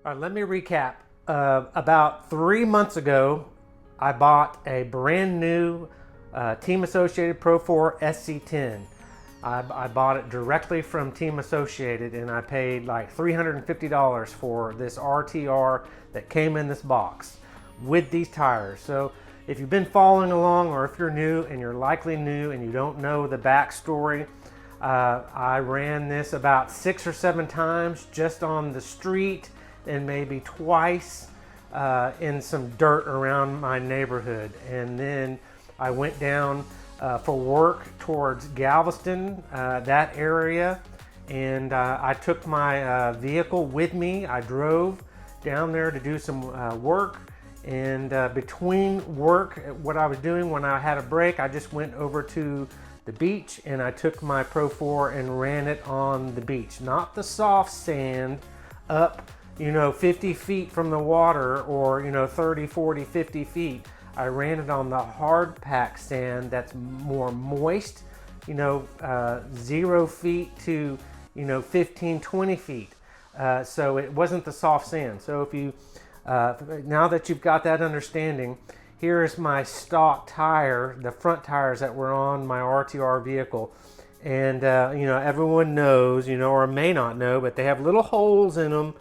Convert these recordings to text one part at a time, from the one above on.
All right, let me recap. About 3 months ago, I bought a brand new Team Associated Pro 4 SC10. I bought it directly from Team Associated, and I paid like $350 for this RTR that came in this box with these tires. So if you've been following along, or if you're new, and you're likely new and you don't know the backstory, I ran this about 6 or 7 times just on the street, and maybe twice in some dirt around my neighborhood. And then I went down for work towards Galveston, that area, and I took my vehicle with me. I drove down there to do some work, and between work, what I was doing when I had a break, I just went over to the beach and I took my Pro 4 and ran it on the beach. Not the soft sand up 50 feet from the water, or 30, 40, 50 feet. I ran it on the hard pack sand that's more moist, 0 feet to 15, 20 feet. So it wasn't the soft sand. So if you now that you've got that understanding, here is my stock tire, the front tires that were on my RTR vehicle. And everyone knows, or may not know, but they have little holes in them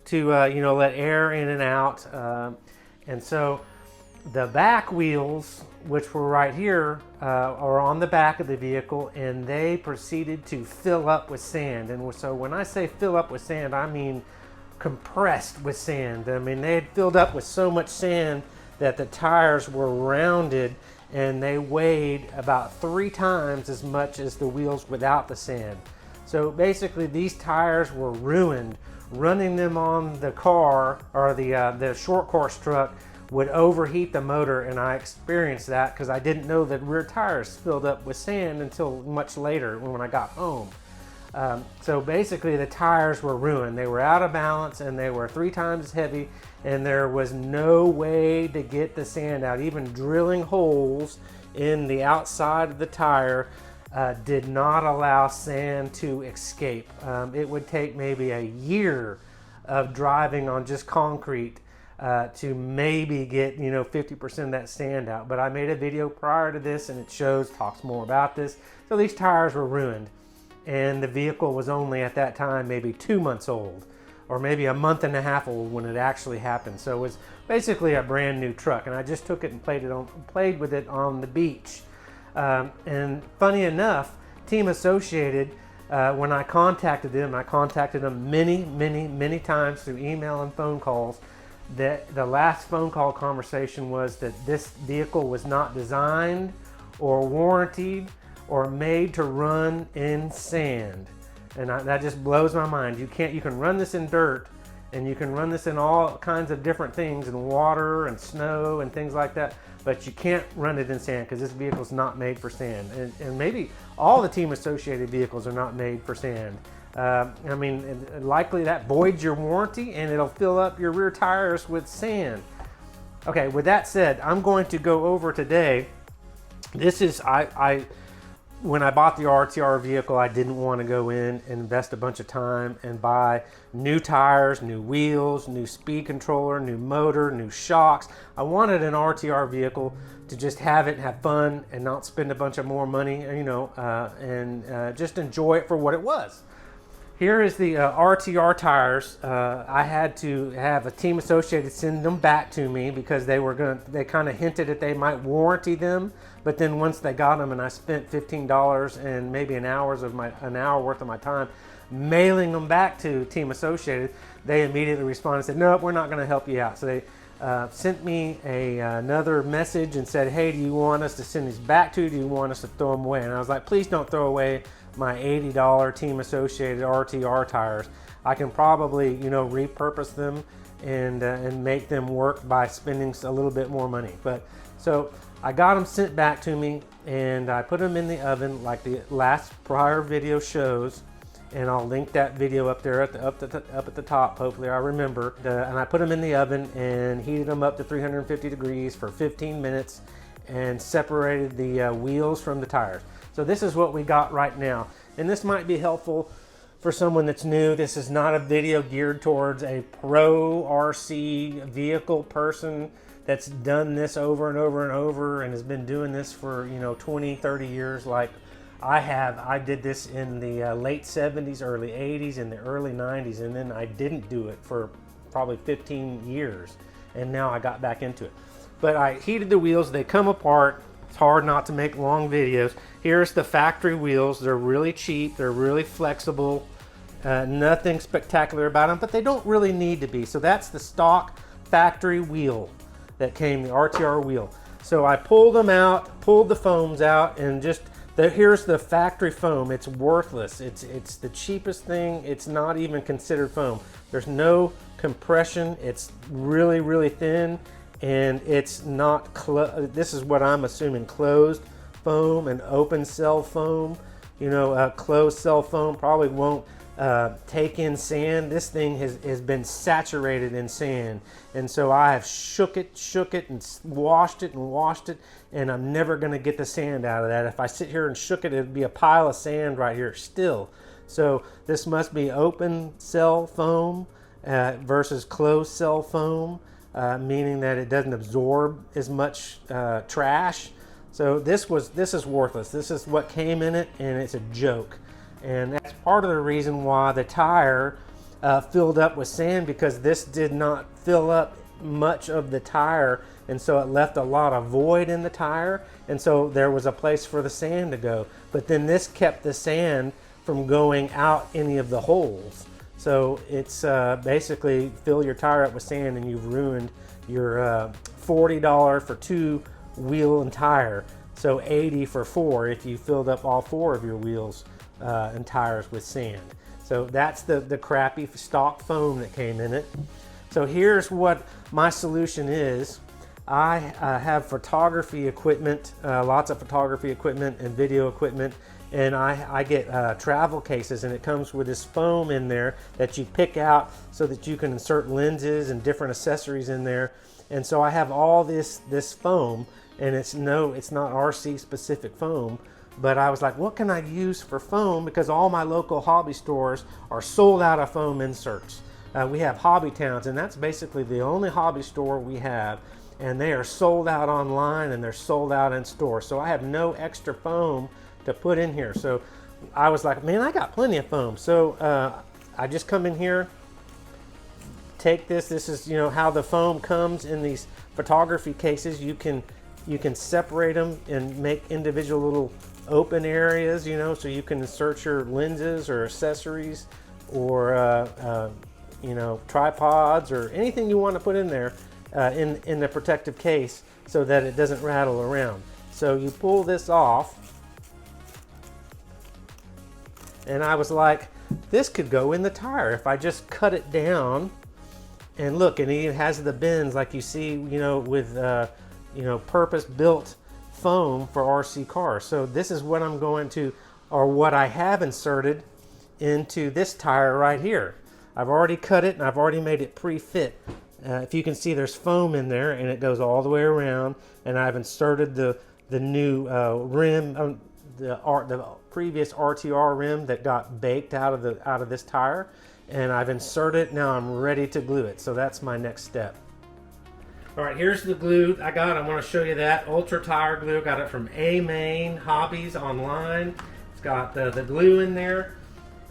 to let air in and out, and so the back wheels, which were right here, are on the back of the vehicle, and they proceeded to fill up with sand. And so when I say fill up with sand, I mean compressed with sand. I mean, they had filled up with so much sand that the tires were rounded, and they weighed about 3 times as much as the wheels without the sand. So basically these tires were ruined. Running them on the car, or the short course truck, would overheat the motor, and I experienced that because I didn't know that rear tires filled up with sand until much later when I got home. So basically the tires were ruined. They were out of balance, and they were 3 times as heavy, and there was no way to get the sand out. Even drilling holes in the outside of the tire did not allow sand to escape. It would take maybe a year of driving on just concrete to maybe get 50% of that sand out. But I made a video prior to this, and it talks more about this. So these tires were ruined, and the vehicle was only at that time maybe 2 months old, or maybe a month and a half old when it actually happened. So it was basically a brand new truck, and I just took it and played with it on the beach. And funny enough, Team Associated, when I contacted them many times through email and phone calls, that the last phone call conversation was that this vehicle was not designed or warranted or made to run in sand. And that just blows my mind. You can run this in dirt, and you can run this in all kinds of different things, in water and snow and things like that, but you can't run it in sand because this vehicle's not made for sand. And maybe all the Team Associated vehicles are not made for sand. I mean, likely that voids your warranty, and it'll fill up your rear tires with sand. Okay, with that said, I'm going to go over today. This is, when I bought the RTR vehicle, I didn't want to go in and invest a bunch of time and buy new tires, new wheels, new speed controller, new motor, new shocks. I wanted an RTR vehicle to just have it and have fun and not spend a bunch of more money, and just enjoy it for what it was. Here is the RTR tires. I had to have a Team Associated send them back to me because they kind of hinted that they might warranty them, but then once they got them, and I spent $15 and maybe an hour worth of my time mailing them back to Team Associated, they immediately responded and said, "Nope, we're not going to help you out." So they sent me another message and said, "Hey, do you want us to send these back to you? Do you want us to throw them away?" And I was like, "Please don't throw away my $80 Team Associated RTR tires. I can probably repurpose them and make them work by spending a little bit more money." But so I got them sent back to me, and I put them in the oven like the last prior video shows, and I'll link that video up there up at the top. Hopefully I remember. And I put them in the oven and heated them up to 350 degrees for 15 minutes and separated the wheels from the tires. So this is what we got right now, and this might be helpful for someone that's new, this is not a video geared towards a pro RC vehicle person that's done this over and over and over and has been doing this for 20, 30 years like I have. I did this in the late 70s, early 80s, and the early 90s, and then I didn't do it for probably 15 years, and now I got back into it. But I heated the wheels. They come apart. It's hard not to make long videos. Here's the factory wheels. They're really cheap. They're really flexible. Nothing spectacular about them, but they don't really need to be. So that's the stock factory wheel that came, the RTR wheel. So I pulled them out, pulled the foams out, and just here's the factory foam. It's worthless. It's the cheapest thing. It's not even considered foam. There's no compression. It's really, really thin, and it's not, this is what I'm assuming, closed foam and open cell foam. Closed cell foam probably won't take in sand. This thing has been saturated in sand, and so I have shook it and washed it, and I'm never going to get the sand out of that. If I sit here and shook it, it'd be a pile of sand right here still. So this must be open cell foam versus closed cell foam, meaning that it doesn't absorb as much trash. So this is worthless. This is what came in it, and it's a joke. And that's part of the reason why the tire filled up with sand, because this did not fill up much of the tire, and so it left a lot of void in the tire, and so there was a place for the sand to go. But then this kept the sand from going out any of the holes. So it's basically fill your tire up with sand and you've ruined your $40 for 2 wheel and tire. So $80 for 4 if you filled up all 4 of your wheels and tires with sand. So that's the crappy stock foam that came in it. So here's what my solution is. I have photography equipment, lots of photography equipment and video equipment, and I get travel cases, and it comes with this foam in there that you pick out so that you can insert lenses and different accessories in there. And so I have all this foam, and it's not RC specific foam. But I was like, what can I use for foam? Because all my local hobby stores are sold out of foam inserts. We have Hobby Towns, and that's basically the only hobby store we have. And they are sold out online, and they're sold out in store. So I have no extra foam to put in here. So I was like, man, I got plenty of foam. So I just come in here, take this. This is how the foam comes in these photography cases. You can separate them and make individual little open areas, so you can insert your lenses or accessories or tripods or anything you want to put in there in the protective case so that it doesn't rattle around. So you pull this off, and I was like, this could go in the tire if I just cut it down. And look, and it has the bends like you see, with purpose-built foam for RC cars. So this is what I'm going to, or what I have inserted into this tire right here. I've already cut it and I've already made it pre-fit. If you can see, there's foam in there, and it goes all the way around. And I've inserted the new rim, the previous RTR rim that got baked out of this tire, and I've inserted it. Now I'm ready to glue it. So that's my next step. All right, here's the glue I got. I want to show you that Ultra Tire glue. Got it from A-Main Hobbies online. It's got the glue in there.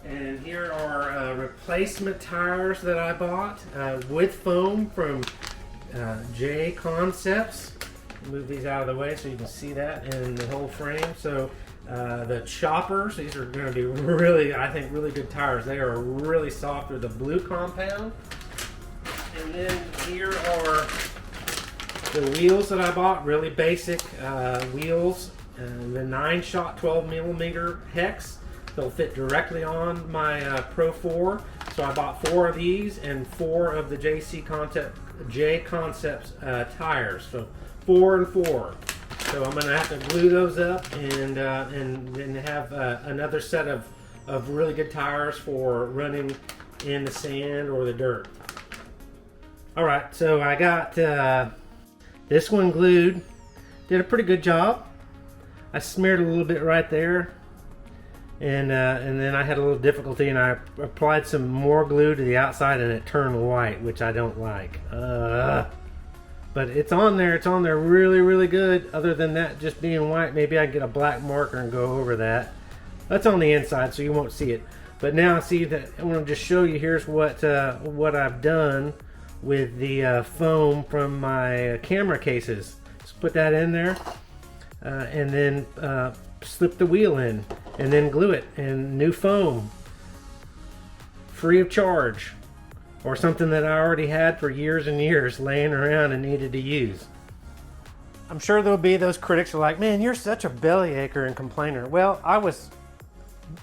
And here are replacement tires that I bought with foam from J Concepts. Move these out of the way so you can see that in the whole frame. So the choppers, these are going to be really, I think, really good tires. They are really soft with the blue compound. And then here are the wheels that I bought, really basic wheels, the 9-shot 12mm hex. They'll fit directly on my Pro 4. So I bought 4 of these and 4 of the J Concepts tires. So 4 and 4. So I'm going to have to glue those up and then have another set of really good tires for running in the sand or the dirt. All right, so I got this one glued. Did a pretty good job. I smeared a little bit right there. and then I had a little difficulty, and I applied some more glue to the outside, and it turned white, which I don't like. But it's on there. It's on there really, really good. Other than that, just being white, maybe I can get a black marker and go over that. That's on the inside, so you won't see it. But now, see that I want to just show you. Here's what I've done with the foam from my camera cases. Just put that in there, and then slip the wheel in, and then glue it. And new foam, free of charge, or something that I already had for years and years laying around and needed to use. I'm sure there'll be those critics who are like, man, you're such a bellyacher and complainer. Well, I was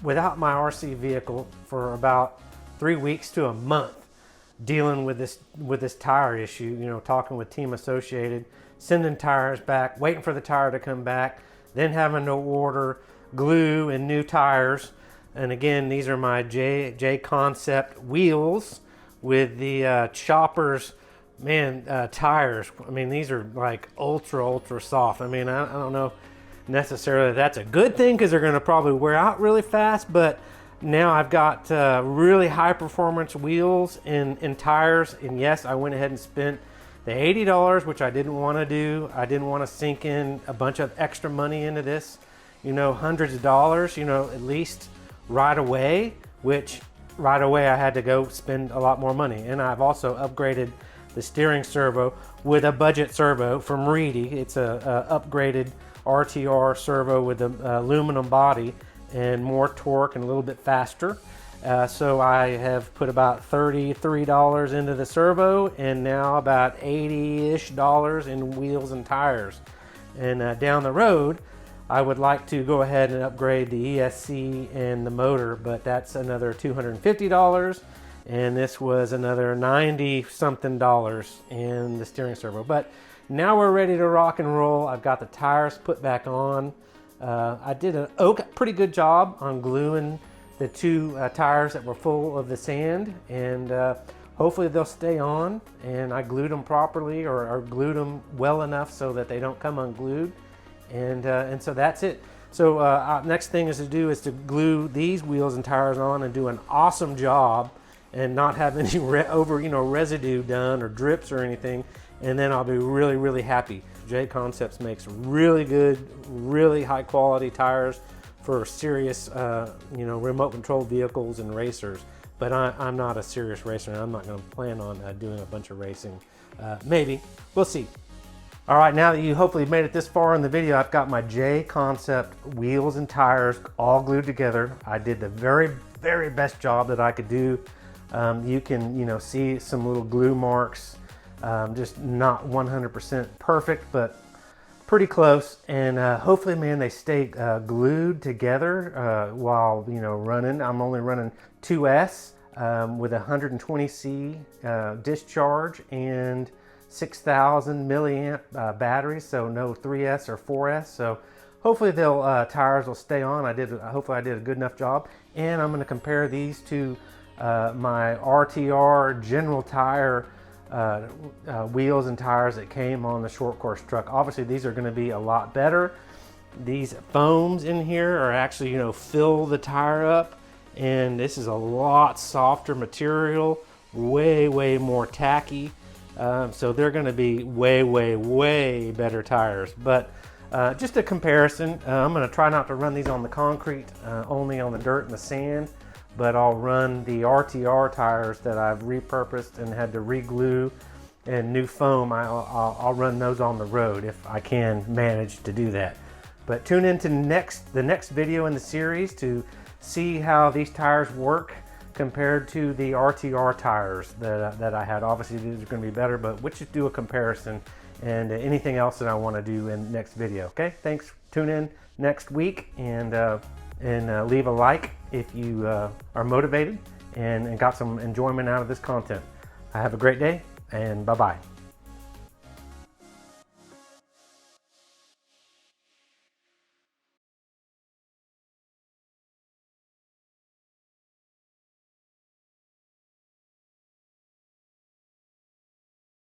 without my RC vehicle for about 3 weeks to a month, dealing with this tire issue, you know, talking with Team Associated, sending tires back, waiting for the tire to come back, then having to order glue and new tires. And again, these are my J Concept wheels with the Choppers, man, tires. I mean, these are like ultra soft. I mean, I don't know necessarily that's a good thing, because they're going to probably wear out really fast, but now I've got really high performance wheels and tires. And yes, I went ahead and spent the $80, which I didn't want to do. I didn't want to sink in a bunch of extra money into this, you know, hundreds of dollars, you know, at least right away, which right away I had to go spend a lot more money. And I've also upgraded the steering servo with a budget servo from Reedy. It's a upgraded RTR servo with an aluminum body and more torque and a little bit faster. So I have put about $33 into the servo, and now about $80-ish in wheels and tires. And down the road, I would like to go ahead and upgrade the ESC and the motor, but that's another $250. And this was another $90-something in the steering servo. But now we're ready to rock and roll. I've got the tires put back on. I did a pretty good job on gluing the two tires that were full of the sand, and hopefully they'll stay on. And I glued them properly, or glued them well enough so that they don't come unglued. And so that's it. So next thing is to glue these wheels and tires on and do an awesome job, and not have any residue done or drips or anything. And then I'll be really, really happy. J Concepts makes really good, really high quality tires for serious, remote controlled vehicles and racers. But I'm not a serious racer, and I'm not going to plan on doing a bunch of racing. Maybe, we'll see. All right, now that you hopefully made it this far in the video, I've got my J Concept wheels and tires all glued together. I did the very, very best job that I could do. You can, see some little glue marks. Just not 100% perfect, but pretty close. And hopefully, man, they stay glued together while running. I'm only running 2S with 120C discharge and 6,000 milliamp batteries, so no 3S or 4S. So hopefully tires will stay on. Hopefully I did a good enough job. And I'm going to compare these to my RTR General Tire wheels and tires that came on the short course truck. Obviously these are going to be a lot better. These foams in here are actually fill the tire up, and this is a lot softer material, way more tacky. So they're going to be way better tires. But just a comparison, I'm going to try not to run these on the concrete, only on the dirt and the sand. But I'll run the RTR tires that I've repurposed and had to re-glue and new foam. I'll run those on the road if I can manage to do that. But tune in to the next video in the series to see how these tires work compared to the RTR tires that I had. Obviously these are going to be better, but we'll just do a comparison and anything else that I want to do in the next video. Okay, thanks. Tune in next week, and leave a like if you are motivated and got some enjoyment out of this content. Have a great day, and bye-bye.